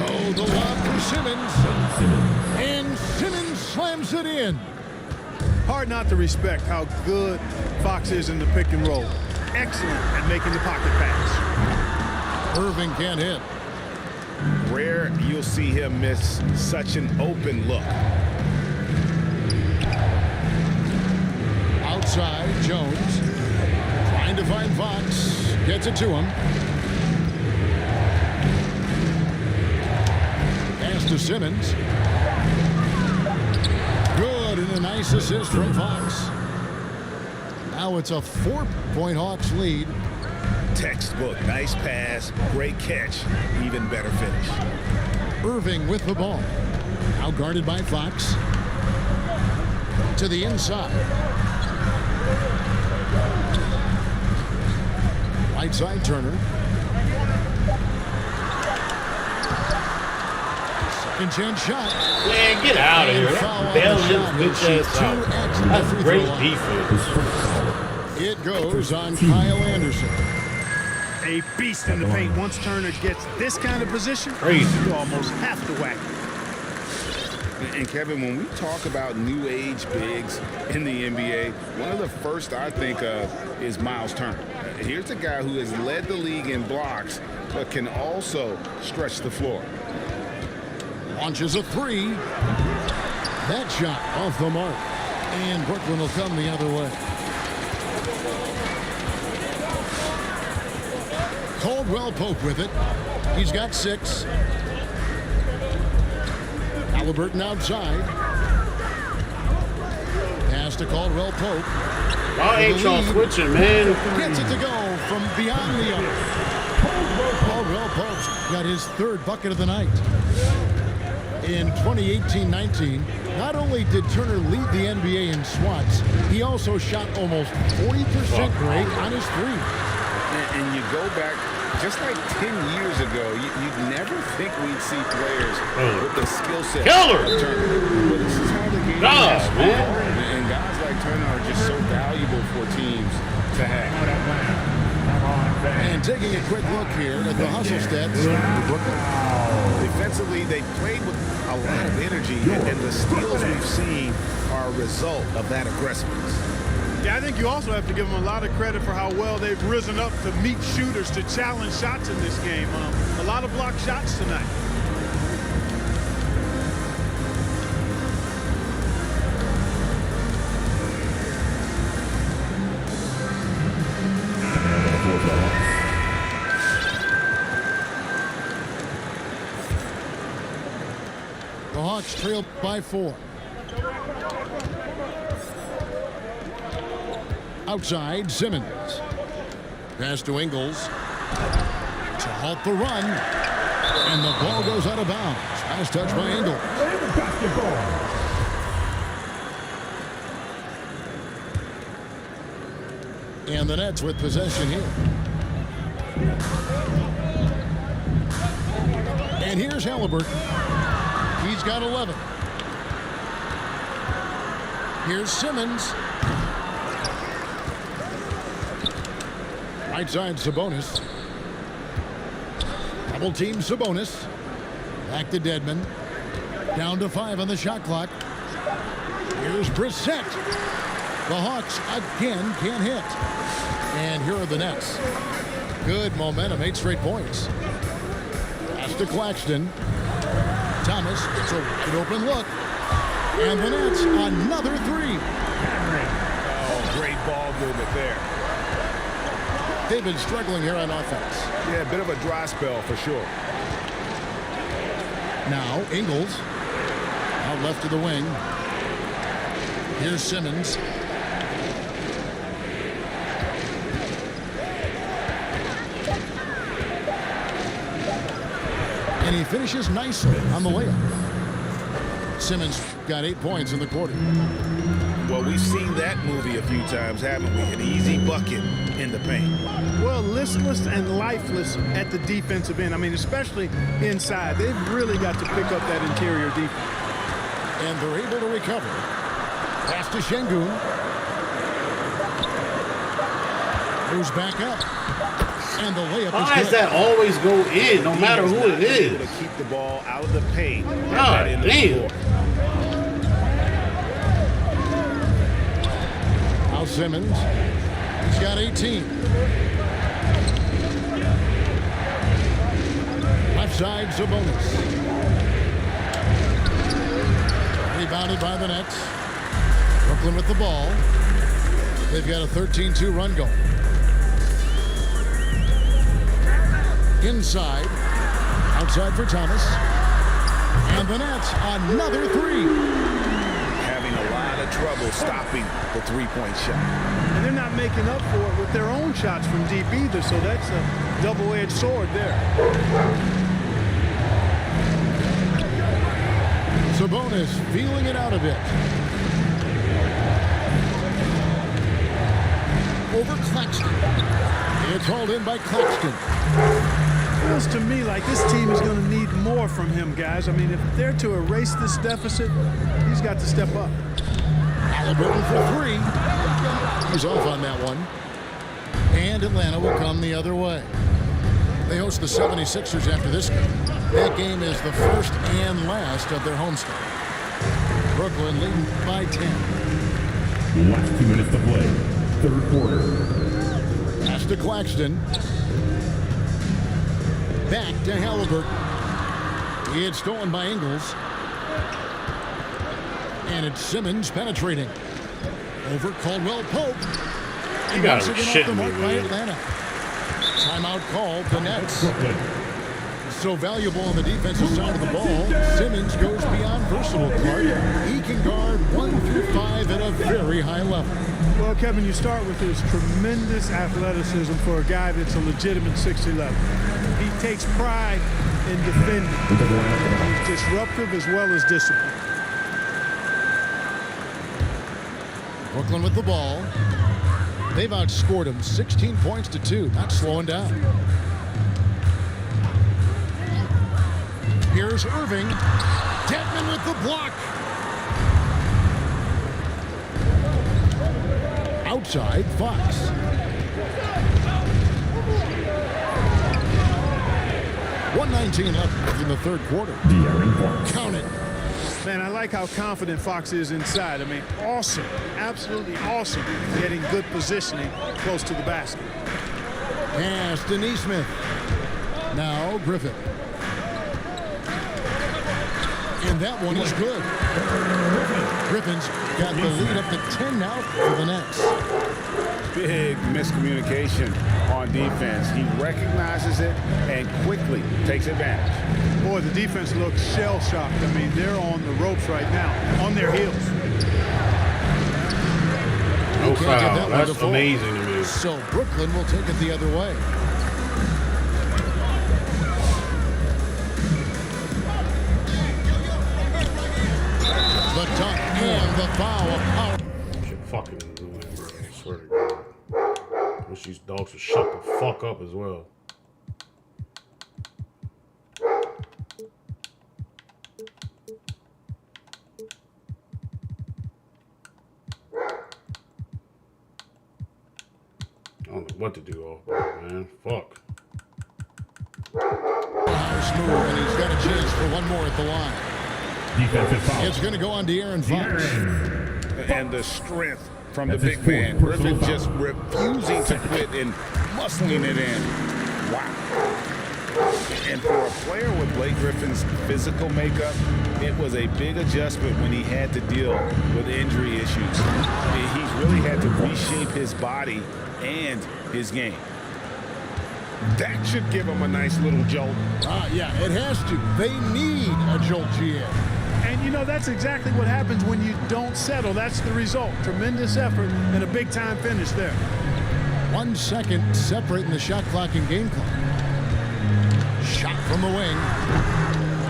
Oh, the lob for Simmons. And Simmons slams it in. Hard not to respect how good Fox is in the pick and roll. Excellent at making the pocket pass. Irving can't hit. Rare you'll see him miss such an open look. Outside, Jones. Trying to find Fox. Gets it to him. Pass to Simmons. Good, and a nice assist from Fox. Now it's a 4-point Hawks lead. Textbook, nice pass, great catch, even better finish. Irving with the ball. Now guarded by Fox. To the inside. Right side, Turner. Second chance shot. Man, get out of here. Bail his bitch ass out. That's great defense. It goes on Kyle Anderson. A beast in the paint. Once Turner gets this kind of position, Crazy. you almost have to whack it. And Kevin, when we talk about new age bigs in the NBA, one of the first I think of is Miles Turner. Here's a guy who has led the league in blocks, but can also stretch the floor. Launches a three. That shot off the mark. And Brooklyn will come the other way. Caldwell Pope with it. He's got 6. Halliburton outside. Pass to Caldwell Pope. I ain't y'all switching, man. Gets it to go from beyond the arc. Caldwell Pope's got his 3rd bucket of the night. In 2018-19, not only did Turner lead the NBA in swats, he also shot almost 40% grade on his 3. And you go back, just like 10 years ago, you'd never think we'd see players with the skill set Killer! of Turner. But this is how the game God, is. man. And guys like Turner are just so valuable for teams to have. And taking a quick look here at the hustle stats for Brooklyn. Defensively, they played with a lot of energy, and the steals we've seen are a result of that aggressiveness. Yeah, I think you also have to give them a lot of credit for how well they've risen up to meet shooters, to challenge shots in this game. A lot of blocked shots tonight. The Hawks trail by 4. Outside, Simmons. Pass to Ingles. To halt the run. And the ball goes out of bounds. Nice touch by Ingles. And the Nets with possession here. And here's Halliburton. He's got 11. Here's Simmons. Right side, Sabonis. Double team Sabonis. Back to Dedmon. Down to 5 on the shot clock. Here's Brissett. The Hawks again can't hit. And here are the Nets. Good momentum, 8 straight points. Pass to Claxton. Thomas, it's an open look. And the Nets, another 3. Oh, great ball movement there. They've been struggling here on offense. Yeah, a bit of a dry spell for sure. Now, Ingles. Out left to the wing. Here's Simmons. And he finishes nicely on the layup. Simmons got 8 points in the quarter. Well, we've seen that movie a few times, haven't we? An easy bucket in the paint. Well, listless and lifeless at the defensive end. I mean, especially inside. They've really got to pick up that interior defense. And they're able to recover. Pass to Şengün. Moves back up. And the layup Why is does good. that always go in, no matter who it Able to is? keep the ball out of the paint. God damn. Now Simmons. He's got 18. Left side, Sabonis. Rebounded by the Nets. Brooklyn with the ball. They've got a 13-2 run going. Inside. Outside for Thomas. And the Nets, another three. Having a lot of trouble stopping the three-point shot. And they're not making up for it with their own shots from deep either, so that's a double-edged sword there. Sabonis feeling it out a bit. Over Claxton. It's hauled in by Claxton. Feels to me like this team is going to need more from him, guys. I mean, if they're to erase this deficit, he's got to step up. Halliburton for three. He's off on that one. And Atlanta will come the other way. They host the 76ers after this game. That game is the first and last of their homestand. Brooklyn leading by 10. Last 2 minutes to play. Third quarter. Pass to Claxton. Back to Halliburton. He had stolen by Ingles. And it's Simmons penetrating. Over Caldwell Pope. You gotta once be again off the shitting me, mark by man. Atlanta. Timeout called. The Nets. Brooklyn. So valuable on the defensive side of the ball. Simmons goes beyond versatile, Clark. He can guard 1 through 5 at a very high level. Well, Kevin, you start with his tremendous athleticism for a guy that's a legitimate 6'11". He takes pride in defending. He's disruptive as well as disciplined. Brooklyn with the ball. They've outscored him 16 points to 2. Not slowing down. Here's Irving. Detman with the block. Outside, Fox. .119 left in the third quarter. De'Aaron Fox. Count it. Man, I like how confident Fox is inside. I mean, awesome. Absolutely awesome. Getting good positioning close to the basket. Pass to Neesmith. Now Griffin. And that one is good. Griffin's got the lead up to 10 now for the Nets. Big miscommunication on defense. He recognizes it and quickly takes advantage. Boy, the defense looks shell-shocked. I mean, they're on the ropes right now, on their heels. No Can't get that foul. one That's to fall. amazing to me. So Brooklyn will take it the other way. The dunk and the foul. Shit fucking annoying, bro. I swear to God. Wish these dogs would shut the fuck up as well. I don't know what to do off ball, man. Fuck. House move, and he's got a chance for one more at the line. Defensive foul. It's going to go on De'Aaron Fox. And the strength from the That's his big man. fourth personal Griffin foul. just refusing to quit and muscling it in. Wow. And for a player with Blake Griffin's physical makeup, it was a big adjustment when he had to deal with injury issues. I mean, he's really had to reshape his body and his game. That should give him a nice little jolt. Yeah, it has to. They need a jolt, GM. And, you know, that's exactly what happens when you don't settle. That's the result. Tremendous effort and a big-time finish there. 1 second separating the shot clock and game clock. Shot from the wing.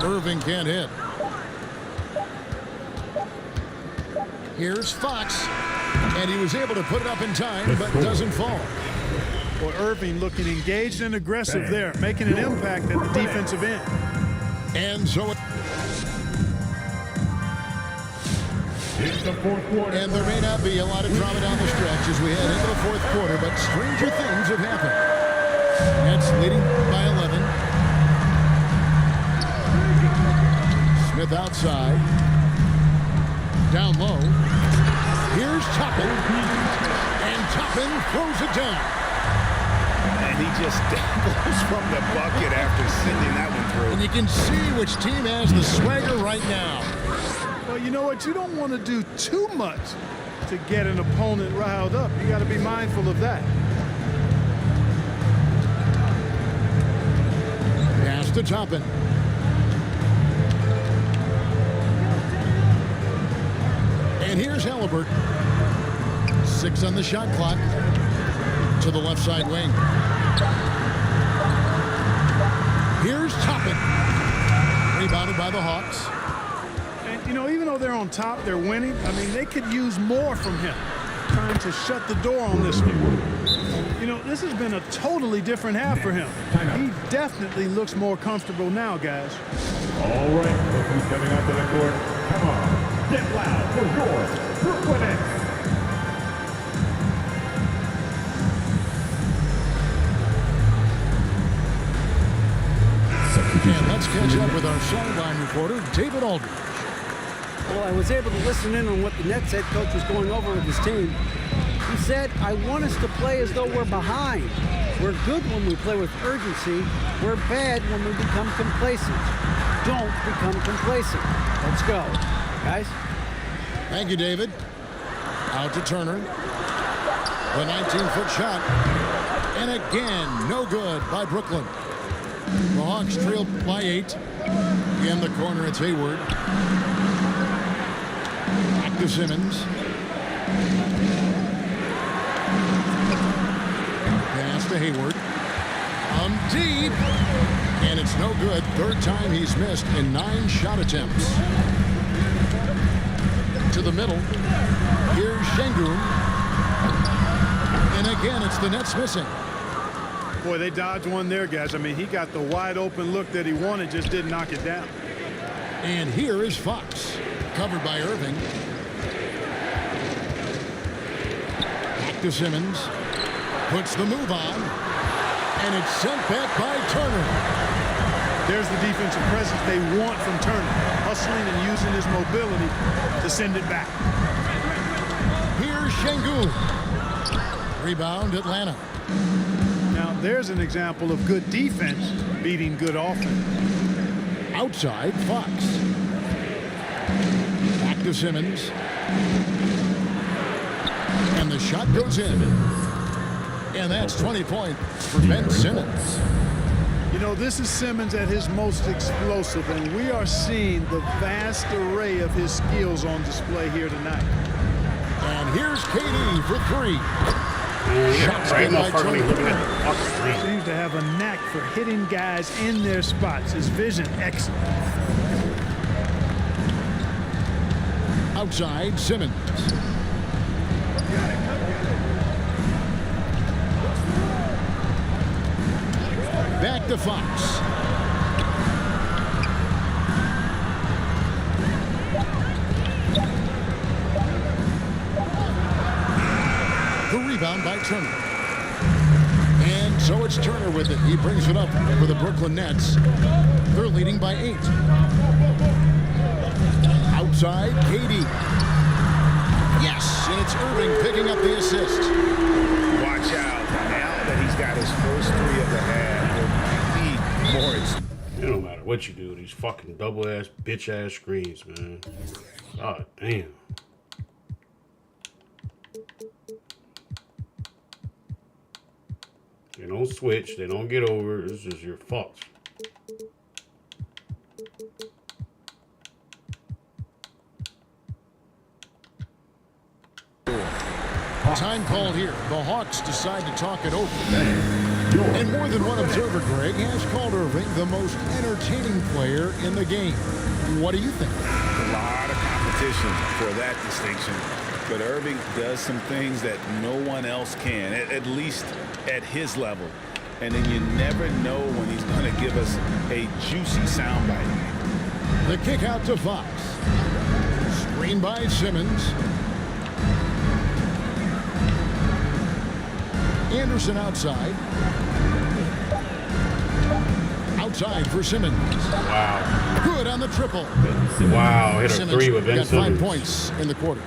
Irving can't hit. Here's Fox, and he was able to put it up in time, but doesn't fall. Well, Irving looking engaged and aggressive there, making an impact at the defensive end. And so, It's the fourth quarter. and there may not be a lot of drama down the stretch as we head into the fourth quarter, but stranger things have happened. Nets leading by 11. Smith outside. Down low. Here's Toppin. And Toppin throws it down. And he just goes from the bucket after sending that one through. And you can see which team has the swagger right now. Well, you know what? You don't want to do too much to get an opponent riled up. You got to be mindful of that. Pass to Toppin. And here's Halliburton. 6 on the shot clock. To the left side wing. Here's Toppin. Rebounded by the Hawks. And, you know, even though they're on top, they're winning. I mean, they could use more from him. Trying to shut the door on this one. You know, this has been a totally different half for him. He definitely looks more comfortable now, guys. All right, look who's coming onto the court. Come on, get loud for your Brooklyn Nets. And let's catch up with our sideline reporter, David Aldridge. Well, I was able to listen in on what the Nets head coach was going over with his team. He said, I want us to play as though we're behind. We're good when we play with urgency. We're bad when we become complacent. Don't become complacent. Let's go. Guys? Thank you, David. Out to Turner. The 19-foot shot. And again, no good by Brooklyn. The Hawks trail by 8. In the corner, it's Hayward. Back to Simmons. Pass to Hayward. Deep. And it's no good. Third time he's missed in 9 shot attempts. To the middle. Here's Şengün. And again, it's the Nets missing. Boy, they dodged one there, guys. I mean, he got the wide open look that he wanted, just didn't knock it down. And here is Fox. Covered by Irving. Back to Simmons. Puts the move on. And it's sent back by Turner. There's the defensive presence they want from Turner. Hustling and using his mobility to send it back. Here's Şengün. Rebound, Atlanta. Now, there's an example of good defense beating good offense. Outside, Fox. Back to Simmons. And the shot goes in. And that's 20 points for Ben Simmons. You know, this is Simmons at his most explosive, and we are seeing the vast array of his skills on display here tonight. And here's KD for 3. Shots Right, good by motherfucker, Turner. looking at the fucking screen. Seems to have a knack for hitting guys in their spots. His vision, excellent. Outside, Simmons. Back to Fox. The rebound by Turner. And so it's Turner with it. He brings it up for the Brooklyn Nets. They're leading by 8. Outside, KD. Yes, and it's Irving picking up the assist. Watch out. Now that he's got his first 3 of the half, he'll need more. It don't matter what you do, these fucking double-ass, bitch-ass screens, man. God damn. They don't switch. They don't get over. It's just your fault. Time called here. The Hawks decide to talk it over. And more than one observer, Greg, has called Irving the most entertaining player in the game. What do you think? A lot of competition. competition for that distinction. But Irving does some things that no one else can, at least at his level. And then you never know when he's going to give us a juicy soundbite. The kick out to Fox. Screen by Simmons. Anderson outside. Outside for Simmons. Wow. Good on the triple. Wow, hit a Simmons three with Ben got Simmons. 5 points in the quarter.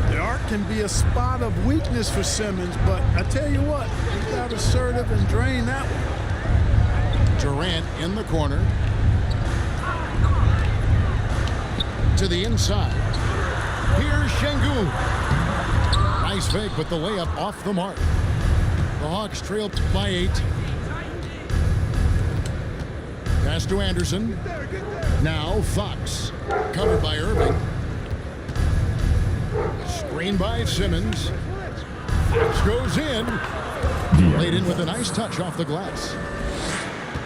The arc can be a spot of weakness for Simmons, but I tell you what, he got assertive and drained that one. Durant in the corner. To the inside. Here's Şengün. Nice fake, but the layup off the mark. The Hawks trail by 8. Pass to Anderson. Now Fox. Covered by Irving. Screen by Simmons. Fox goes in. Laid in with a nice touch off the glass.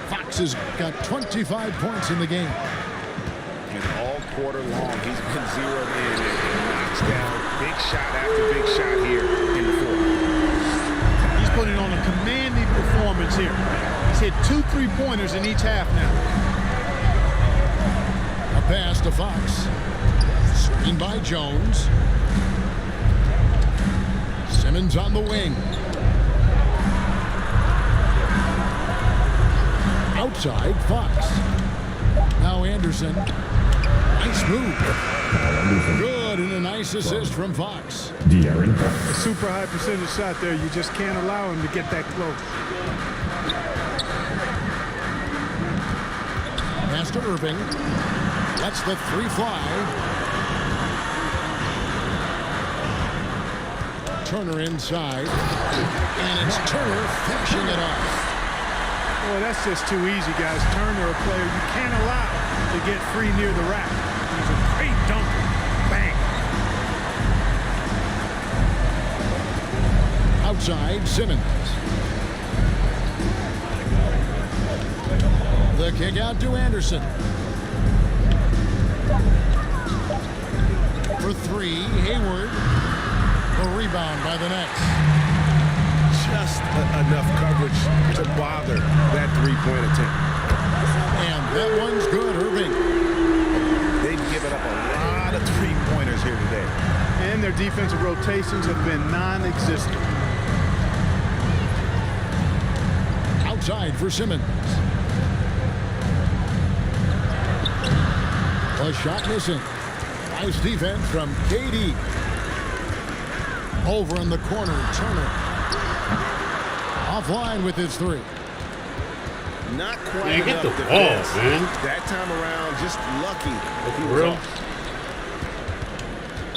Fox has got 25 points in the game. And all quarter long, he's been zeroed in and knocks down big shot after big shot here in the fourth. He's putting on a commanding performance here. He's hit 2 3-pointers in each half now. A pass to Fox. Screen by Jones. Simmons on the wing. Outside, Fox. Now Anderson. Nice move. Good, and a nice assist from Fox. A super high percentage shot there. You just can't allow him to get that close. Pass to Irving. Lets the 3 fly. Turner inside. And it's Turner finishing it off. Boy, that's just too easy, guys. Turner, a player you can't allow to get free near the rack. He's a great dunker. Bang. Outside, Simmons. The kick out to Anderson. For 3, Hayward. The rebound by the Nets. Just enough coverage to bother that 3-point attempt. And that one's good, Irving. They've given up a lot of 3-pointers here today. And their defensive rotations have been non-existent. Outside for Simmons. A shot missing. Nice defense from KD. Over in the corner, Turner. Offline with his 3. Not quite Man, get enough the defense. ball, man. That time around, just lucky. He was Real? off.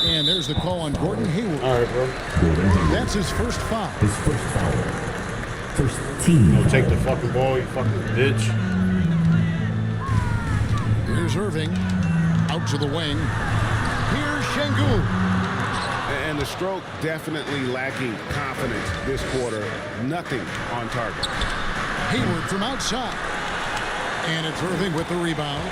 And there's the call on Gordon Hayward. All right, bro. That's his first foul. His first foul. First team. Don't take the fucking ball, you fucking bitch. Here's Irving. Out to the wing. Here's Şengün. And the stroke definitely lacking confidence this quarter. Nothing on target. Hayward from outside. And it's Irving with the rebound.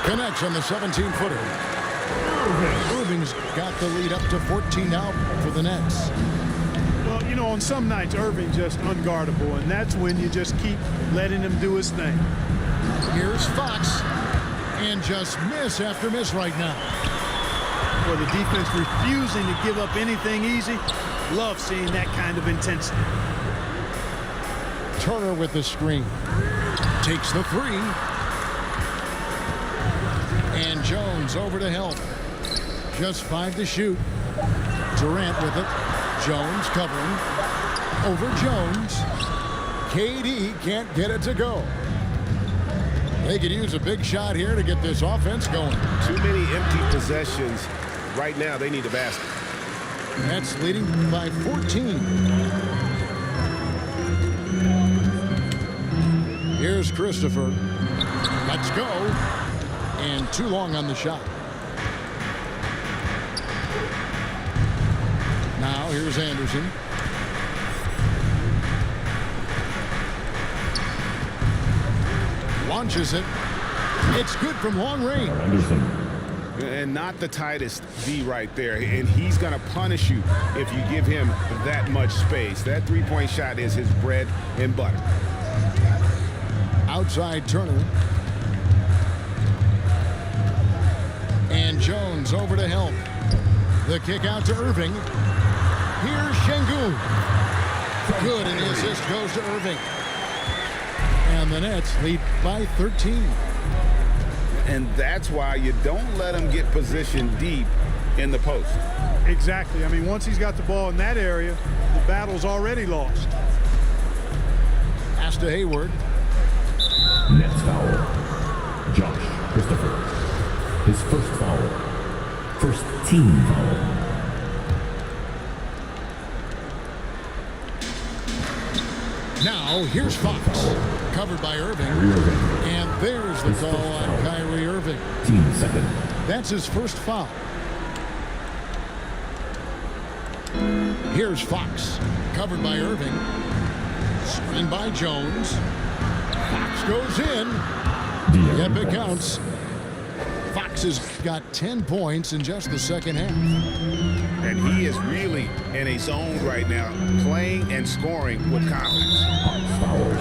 Connects on the 17-footer. Irving's got the lead up to 14 now for the Nets. Well, you know, on some nights, Irving just unguardable, and that's when you just keep letting him do his thing. Here's Fox. And just miss after miss right now. For the defense refusing to give up anything easy, love seeing that kind of intensity. Turner with the screen. Takes the 3. And Jones over to help. Just 5 to shoot. Durant with it. Jones covering. Over Jones. KD can't get it to go. They could use a big shot here to get this offense going. Too many empty possessions. Right now, they need a basket. That's leading by 14. Here's Christopher. Let's go. And too long on the shot. Now here's Anderson. launches it. It's good from long range. Anderson. And not the tightest D right there. And he's going to punish you if you give him that much space. That three-point shot is his bread and butter. Outside Turner. And Jones over to help. The kick out to Irving. Here's Şengün. Good, and the assist goes to Irving. And the Nets lead by 13. And that's why you don't let him get positioned deep in the post. Exactly. I mean, once he's got the ball in that area, the battle's already lost. Pass to Hayward. Nets foul. Josh Christopher. His first foul. First team foul. Now, here's Fox. Covered by Irving. And there's the call on Kyrie Irving. Team second. That's his first foul. Here's Fox. Covered by Irving. Screened by Jones. Fox goes in. Yep, it counts. Fox has got 10 points in just the second half. And he is really in a zone right now, playing and scoring with confidence.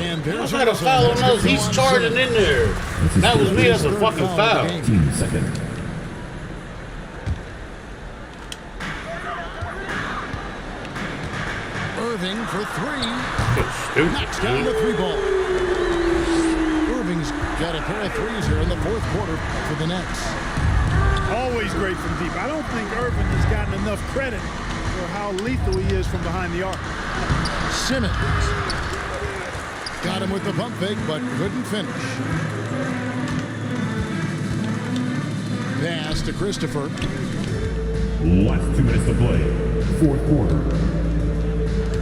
And there's a foul on those. He's charging in there. That was me. That's a fucking foul. Team second. Irving for three. Knocks down the three ball. Irving's got a pair of threes here in the fourth quarter for the Nets. Always great from deep. I don't think Irving has gotten enough credit for how lethal he is from behind the arc. Simmons. Got him with the pump fake, but couldn't finish. Pass to Christopher. Last 2 minutes to play. Fourth quarter.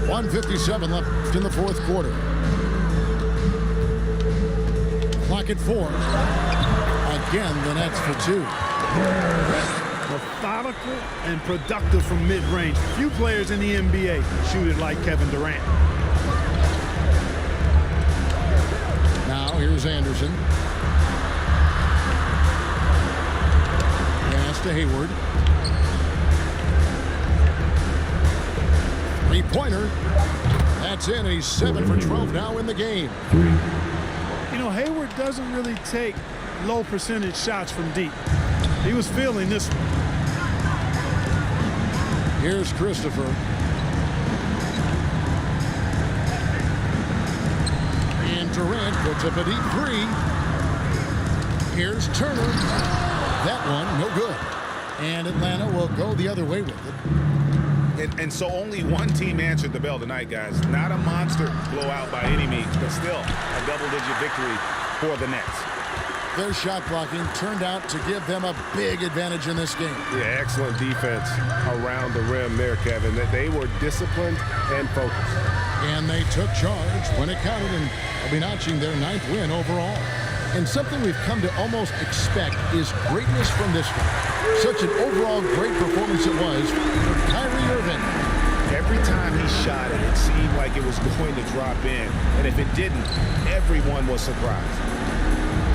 1:57 left in the fourth quarter. Clock at 4. Again, the Nets for 2. Methodical and productive from mid-range. Few players in the NBA shoot it like Kevin Durant. Now here's Anderson. Pass to Hayward. Three-pointer. That's in. He's 7 for 12 now in the game. You know, Hayward doesn't really take low percentage shots from deep. He was feeling this one. Here's Christopher. And Durant puts up a deep three. Here's Turner. That one, no good. And Atlanta will go the other way with it. And so only one team answered the bell tonight, guys. Not a monster blowout by any means, but still a double-digit victory for the Nets. Their shot blocking turned out to give them a big advantage in this game. Yeah, excellent defense around the rim there, Kevin. They were disciplined and focused. And they took charge when it counted, and will be notching their 9th win overall. And something we've come to almost expect is greatness from this one. Such an overall great performance it was for Kyrie Irving. Every time he shot it, it seemed like it was going to drop in. And if it didn't, everyone was surprised.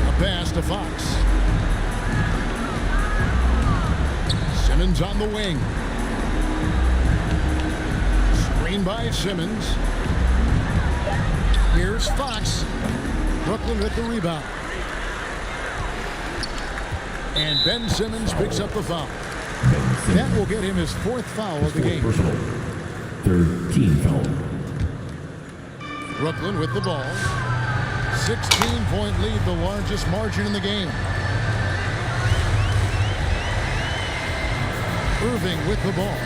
A pass to Fox. Simmons on the wing. Screen by Simmons. Here's Fox. Brooklyn with the rebound. And Ben Simmons picks up the foul. That will get him his 4th foul of the game. Personal. 3rd team foul. Brooklyn with the ball. 16-point lead, the largest margin in the game. Irving with the ball.